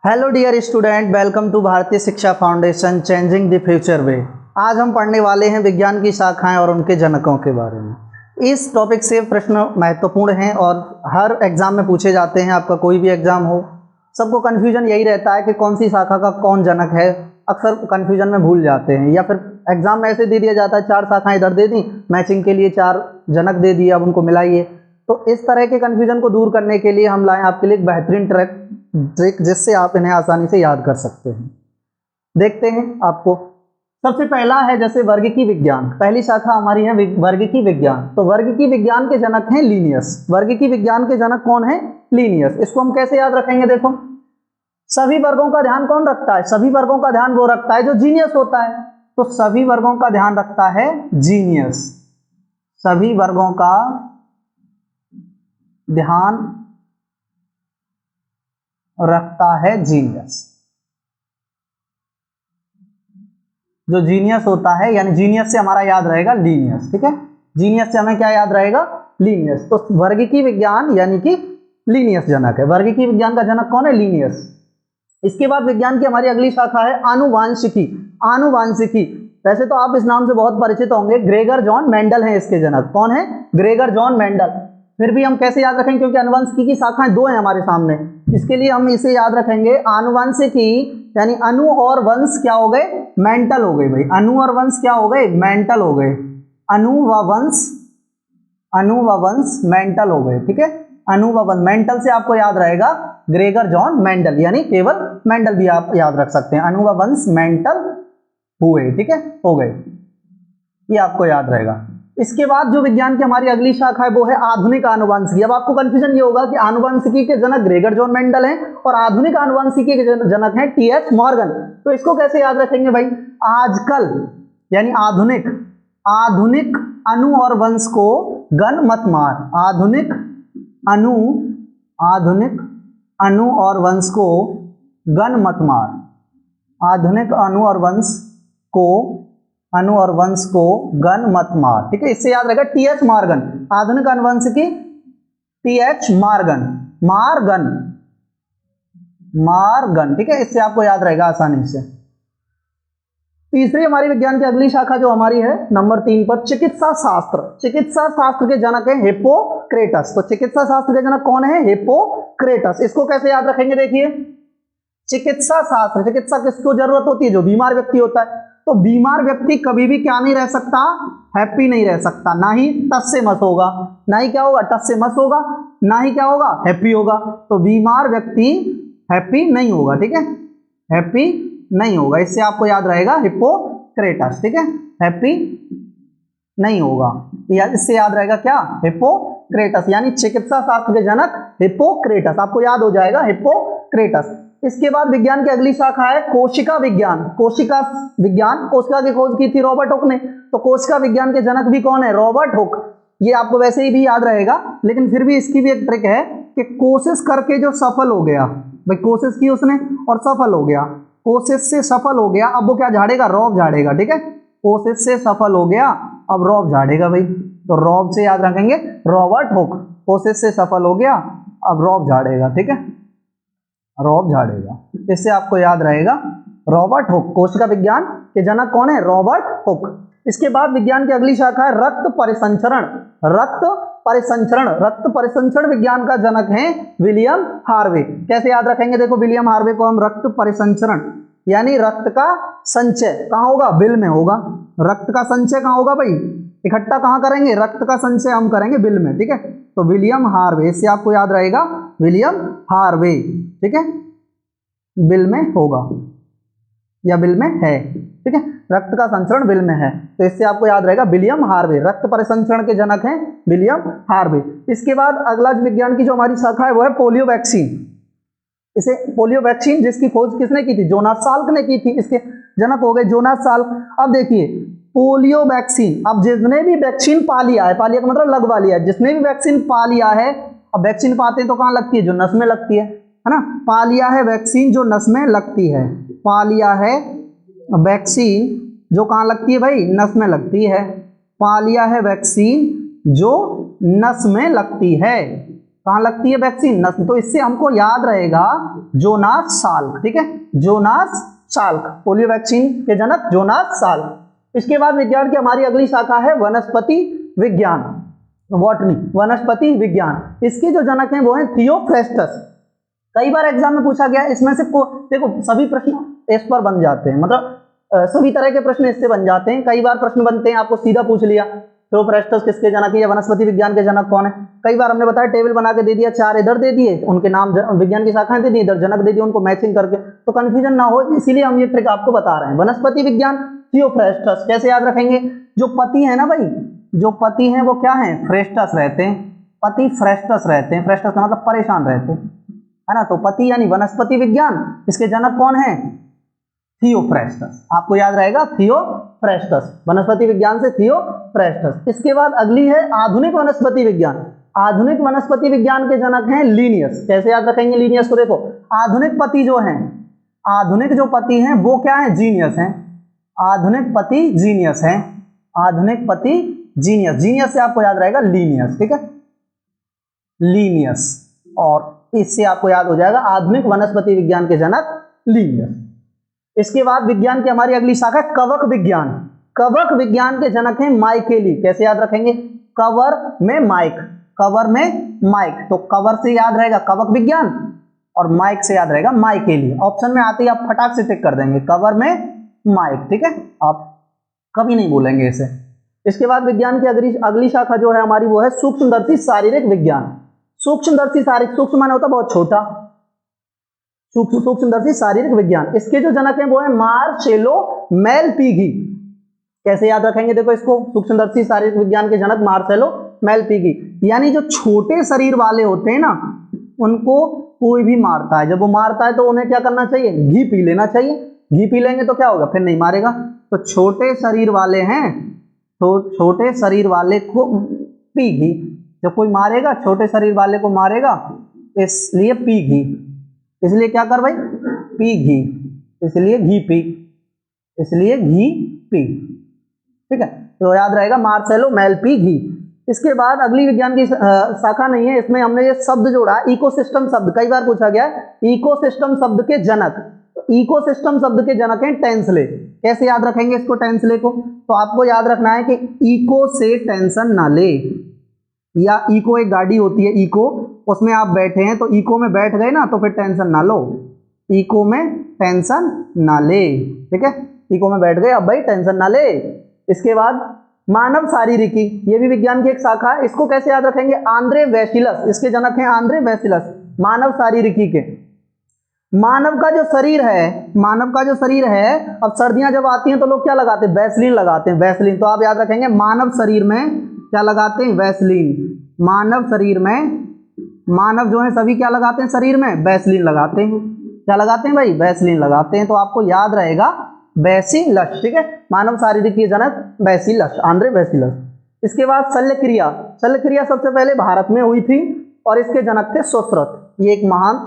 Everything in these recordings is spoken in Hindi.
Hello dear student, welcome to Bharatiya Shiksha foundation changing the future way. आज हम पढ़ने वाले हैं विज्ञान की शाखाएं और उनके जनकों के बारे में। इस टॉपिक से प्रश्न महत्वपूर्ण हैं और हर एग्जाम में पूछे जाते हैं। आपका कोई भी एग्जाम हो, सबको कन्फ्यूजन यही रहता है कि कौन सी शाखा का कौन जनक है। अक्सर कन्फ्यूजन में भूल जाते हैं, या फिर एग्जाम में ऐसे दे दिया जाता है 4 शाखाएँ इधर दे दी, मैचिंग के लिए 4 जनक दे दिए, अब उनको मिलाइए। तो इस तरह के कन्फ्यूजन को दूर करने के लिए हम लाएँ आपके लिए एक बेहतरीन ट्रिक जिससे आप इन्हें आसानी से याद कर सकते हैं। देखते हैं आपको। सबसे पहला है जैसे वर्गिकी विज्ञान, पहली शाखा हमारी है वर्गिकी विज्ञान। तो वर्गिकी विज्ञान के जनक हैं लीनियस। वर्गिकी विज्ञान के जनक कौन है? लीनियस। इसको हम कैसे याद रखेंगे? देखो, सभी वर्गों का ध्यान कौन रखता है? सभी वर्गों का ध्यान वो रखता है जो जीनियस होता है। तो सभी वर्गों का ध्यान रखता है जीनियस। सभी वर्गों का ध्यान रखता है जीनियस। जो जीनियस होता है, यानी जीनियस से हमारा याद रहेगा लीनियस। ठीक है, जीनियस से हमें क्या याद रहेगा? लीनियस। तो वर्गिकी विज्ञान यानी कि लीनियस जनक है। वर्गिकी विज्ञान का जनक कौन है? लीनियस। इसके बाद विज्ञान की हमारी अगली शाखा है आनुवांशिकी। आनुवांशिकी, वैसे तो आप इस नाम से बहुत परिचित होंगे, ग्रेगर जॉन मेंडल है इसके जनक। कौन है? Gregor John Mendel. फिर भी हम कैसे याद रखेंगे? क्योंकि आनुवंशिकी की शाखाएं 2 हैं हमारे सामने, इसके लिए हम इसे याद रखेंगे आनुवंशिकी यानी अनु और वंश क्या हो गए? मेंटल हो गए भाई। अनु और वंश क्या हो गए? मेंटल हो गए। अनु व वंश मेंटल हो गए। ठीक है, अनु व वंश मेंटल से आपको याद रहेगा ग्रेगर जॉन मेंडल, यानी केवल मेंडल भी आप याद रख सकते हैं। अनु व वंश मेंटल हुए। ठीक है, हो गए, ये आपको याद रहेगा। इसके बाद जो विज्ञान की हमारी अगली शाखा है वो है आधुनिक आनुवंशिकी। अब आपको कंफ्यूजन ये होगा कि आनुवंशिकी के जनक ग्रेगर जॉन मेंडल हैं और आधुनिक आनुवंशिकी के जनक हैं टीएच मॉर्गन। तो इसको कैसे याद रखेंगे भाई? आजकल यानी आधुनिक, आधुनिक अणु और वंश को गन मत मार। आधुनिक अणु और वंश को गन मत मार। आधुनिक अणु और वंश को गन मत मार। ठीक है, इससे याद रहेगा टीएच मॉर्गन। आधुनिक आनुवंशिकी टीएच मार्गन। ठीक है, इससे आपको याद रहेगा आसानी से। तीसरी हमारी विज्ञान की अगली शाखा जो हमारी है नंबर 3 पर, चिकित्सा शास्त्र। चिकित्सा शास्त्र के जनक है हिप्पोक्रेटस। तो चिकित्सा शास्त्र के जनक कौन है? हिप्पोक्रेटस। इसको कैसे याद रखेंगे? देखिए, चिकित्सा शास्त्र, चिकित्सा किसको जरूरत होती है? जो बीमार व्यक्ति होता है। तो बीमार व्यक्ति कभी भी क्या नहीं रह सकता? हैप्पी नहीं रह सकता। ना ही टस से मस होगा, ना ही क्या होगा? टस से मस होगा, ना ही क्या होगा? हैप्पी होगा। तो बीमार व्यक्ति हैप्पी नहीं होगा। ठीक है, हैप्पी नहीं होगा। इससे आपको याद रहेगा हिप्पोक्रेटस। ठीक है, हैप्पी नहीं होगा, इससे याद रहेगा क्या? हिप्पोक्रेटस, यानी चिकित्सा शास्त्र के जनक हिप्पोक्रेटस। आपको याद हो जाएगा हिप्पोक्रेटस। इसके बाद विज्ञान की अगली शाखा है कोशिका विज्ञान। कोशिका की खोज की थी रॉबर्ट हुक ने। तो कोशिका विज्ञान के जनक भी कौन है? Robert Hooke. ये आपको वैसे ही भी याद रहेगा, लेकिन फिर भी इसकी भी एक ट्रिक है कि कोशिश करके जो सफल हो गया भाई, कोशिश की उसने और सफल हो गया, कोशिश से सफल हो गया, अब वो क्या झाड़ेगा? रॉब झाड़ेगा। ठीक है, कोशिश से सफल हो गया, अब रॉब झाड़ेगा भाई। तो रॉब से याद रखेंगे रॉबर्ट हुक। कोशिश से सफल हो गया, अब रॉब झाड़ेगा। ठीक है, रॉब झाड़ेगा। इससे आपको याद रहेगा रॉबर्ट हुक। कोशिका विज्ञान के जनक कौन है? Robert Hooke. इसके बाद विज्ञान की अगली शाखा है रक्त परिसंचरण। रक्त परिसंचरण विज्ञान का जनक है विलियम हार्वे। कैसे याद रखेंगे? देखो, विलियम हार्वे को हम रक्त परिसंचरण यानी रक्त का संचय कहाँ होगा? बिल में होगा। रक्त का संचय कहाँ होगा भाई? इकट्ठा कहाँ करेंगे? रक्त का संचय हम करेंगे बिल में। ठीक है, तो विलियम हार्वे, इससे आपको याद रहेगा विलियम हार्वे। ठीक है, बिल में होगा या बिल में है। ठीक है, रक्त का संचरण बिल में है, तो इससे आपको याद रहेगा विलियम हार्वे। रक्त परिसंचरण के जनक हैं विलियम हार्वे। इसके बाद अगला विज्ञान की जो हमारी शाखा है वो है पोलियो वैक्सीन। इसे पोलियो वैक्सीन जिसकी खोज किसने की थी? जोनास साल्क ने की थी। इसके जनक हो गए जोनास साल्क। अब देखिए, पोलियो वैक्सीन, अब जिसने भी वैक्सीन पा लिया है, पा लिया का मतलब लगवा लिया है, जिसने भी वैक्सीन पा लिया है, अब वैक्सीन पाते हैं तो कहाँ लगती है? जो नस में लगती है ना। पा लिया है वैक्सीन जो नस में लगती है, पा लिया है वैक्सीन जो कहाँ लगती है भाई? नस में लगती है। पा लिया है वैक्सीन जो नस में लगती है। कहाँ लगती है वैक्सीन? नस। तो इससे हमको याद रहेगा जोनास साल्क, ठीक है, जोनास साल्क, पोलियो वैक्सीन के जनक जोनास साल्क। इसके बाद विज्ञान की हमारी अगली शाखा है वनस्पति विज्ञान, बॉटनी, वनस्पति विज्ञान। इसके जो जनक हैं वो हैं थियोफ्रेस्टस। कई बार एग्जाम में पूछा गया, इसमें से देखो सभी प्रश्न इस पर बन जाते हैं, मतलब सभी तरह के प्रश्न इससे बन जाते हैं। कई बार प्रश्न बनते हैं आपको सीधा पूछ लिया थियोफ्रेस्टस किसके जनक है या वनस्पति विज्ञान के जनक कौन है। कई बार हमने बताया टेबल बना के दे दिया, 4 इधर दे दिए, उनके नाम विज्ञान की शाखाएं दे दी, इधर जनक दे दिए, उनको मैचिंग करके, तो कंफ्यूजन ना हो इसीलिए हम ये ट्रिक आपको बता रहे हैं। वनस्पति विज्ञान थियोफ्रेस्टस कैसे याद रखेंगे? जो पति है ना भाई, जो पति हैं वो क्या है? फ्रेस्टस रहते हैं, पति फ्रेस्टस रहते हैं, फ्रेस्टस का मतलब परेशान रहते हैं, है ना। तो पति यानी वनस्पति विज्ञान, इसके जनक कौन है? थियोफ्रेस्टस, आपको याद रहेगा थियोफ्रेस्टस, वनस्पति विज्ञान से थियोफ्रेस्टस। इसके बाद अगली है आधुनिक वनस्पति विज्ञान। आधुनिक वनस्पति विज्ञान के जनक हैं लीनियस। कैसे याद रखेंगे लीनियस को? देखो आधुनिक पति जो हैं, आधुनिक जो पति हैं वो क्या है? जीनियस हैं, आधुनिक पति जीनियस हैं, आधुनिक पति जीनियस, जीनियस से आपको याद रहेगा लीनियस, ठीक है, लीनियस, और इससे आपको याद हो जाएगा आधुनिक वनस्पति विज्ञान के जनक लीनियस। इसके बाद विज्ञान की हमारी अगली शाखा कवक विज्ञान। कवक विज्ञान के जनक हैं माइकेली। कैसे याद रखेंगे? कवर में माइक, कवर में माइक, तो कवर से याद रहेगा कवक विज्ञान और माइक से याद रहेगा माइकेली। ऑप्शन में आते ही आप फटाक से टिक कर देंगे कवर में माइक, ठीक है, आप कभी नहीं भूलेंगे इसे। इसके बाद विज्ञान की अगली शाखा जो है हमारी वो है सूक्ष्मदर्शी शारीरिक विज्ञान। सूक्ष्मदर्शी शारीरिक, सूक्ष्म माने होता बहुत छोटा, सूक्ष्मदर्शी शारीरिक विज्ञान। इसके जो जनक हैं वो है मार्सेलो मेलपिगी। कैसे याद रखेंगे? देखो इसको, सूक्ष्मदर्शी शारीरिक विज्ञान के जनक मार्सेलो मेलपिगी, यानी जो छोटे शरीर वाले होते हैं ना उनको कोई भी मारता है, जब वो मारता है तो उन्हें क्या करना चाहिए? घी पी लेना चाहिए। घी पी लेंगे तो क्या होगा? फिर नहीं मारेगा। तो छोटे शरीर वाले हैं तो छोटे शरीर वाले को पी घी, जब कोई मारेगा छोटे शरीर वाले को मारेगा, इसलिए पी घी, इसलिए क्या कर भाई? पी घी, इसलिए घी पी, इसलिए घी पी, ठीक है, तो याद रहेगा मार्सेलो मेलपिगी। इसके बाद अगली विज्ञान की शाखा नहीं है, इसमें हमने ये शब्द जोड़ा इकोसिस्टम शब्द, कई बार पूछा गया है। इकोसिस्टम शब्द के जनक, इकोसिस्टम शब्द के जनक हैं टेंसले। कैसे याद रखेंगे इसको टेंसले को? तो आपको याद रखना है कि इको से टेंशन ना ले, या इको एक गाड़ी होती है इको, उसमें आप बैठे हैं तो इको में बैठ गए ना तो फिर टेंशन ना लो, इको में टेंशन ना ले, ठीक है, इको में बैठ गए अब भाई टेंशन ना ले। इसके बाद मानव शारीरिकी, ये भी विज्ञान की एक शाखा है, इसको कैसे याद रखेंगे? आंद्रे वेसिलस, इसके जनक हैं आंद्रे वेसिलस। मानव शारीरिकी के, मानव का जो शरीर है, मानव का जो शरीर है, अब सर्दियां जब आती हैं तो लोग क्या लगाते हैं? वैसलीन लगाते हैं, वैसलीन। तो आप याद रखेंगे मानव शरीर में क्या लगाते हैं? वैसलीन। मानव शरीर में, मानव जो है सभी क्या लगाते हैं शरीर में? वैसलीन लगाते हैं। क्या लगाते हैं भाई? वैसलीन लगाते हैं। तो आपको याद रहेगा बैसिलस, ठीक है, मानव शारीरिकी जनक बैसिलस, आंद्रे बैसिलस। इसके बाद शल्य क्रिया, शल्य क्रिया सबसे पहले भारत में हुई थी और इसके जनक थे सुश्रुत, ये एक महान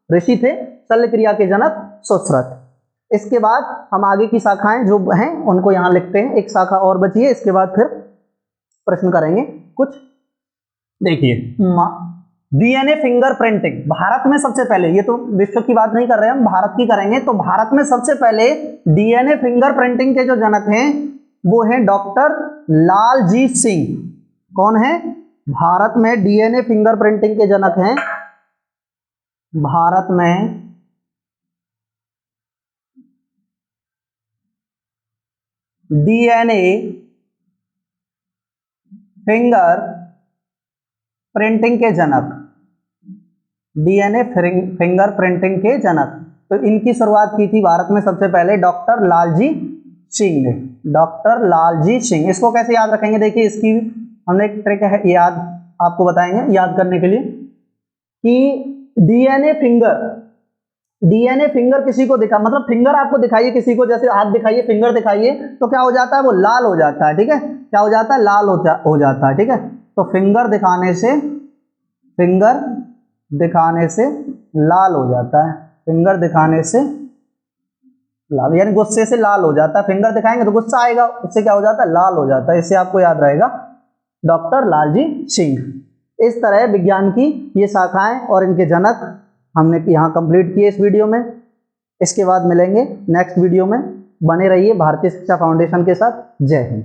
ऋषि थे, शल्य क्रिया के जनक सुश्रुत। इसके बाद हम आगे की शाखाएं जो हैं उनको यहाँ लिखते हैं, एक शाखा और बची है, इसके बाद फिर प्रश्न करेंगे कुछ। देखिए डीएनए फिंगर प्रिंटिंग, भारत में सबसे पहले, ये तो विश्व की बात नहीं कर रहे हम, भारत की करेंगे, तो भारत में सबसे पहले डीएनए फिंगर प्रिंटिंग के जो जनक हैं वो हैं डॉक्टर लालजी सिंह। कौन है? भारत में डीएनए फिंगर प्रिंटिंग के जनक हैं, भारत में डीएनए फिंगर प्रिंटिंग के जनक, डीएनए फिंगर प्रिंटिंग के जनक, तो इनकी शुरुआत की थी भारत में सबसे पहले डॉक्टर लालजी सिंह ने, डॉक्टर लालजी सिंह। इसको कैसे याद रखेंगे? देखिए इसकी हमने एक ट्रिक है याद आपको बताएंगे याद करने के लिए कि डीएनए फिंगर किसी को दिखा, मतलब फिंगर आपको दिखाइए किसी को, जैसे हाथ दिखाइए, फिंगर दिखाइए, तो क्या हो जाता है? वो लाल हो जाता है, ठीक है, क्या हो जाता है? लाल हो जाता है, ठीक है। तो फिंगर दिखाने से लाल हो जाता है, फिंगर दिखाने से लाल, यानी गुस्से से लाल हो जाता है, फिंगर दिखाएंगे तो गुस्सा आएगा, उससे क्या हो जाता है? लाल हो जाता है। इससे आपको याद रहेगा डॉक्टर लालजी सिंह। इस तरह विज्ञान की ये शाखाएं और इनके जनक हमने यहाँ कंप्लीट किए इस वीडियो में। इसके बाद मिलेंगे नेक्स्ट वीडियो में। बने रहिए भारतीय शिक्षा फाउंडेशन के साथ। जय हिंद।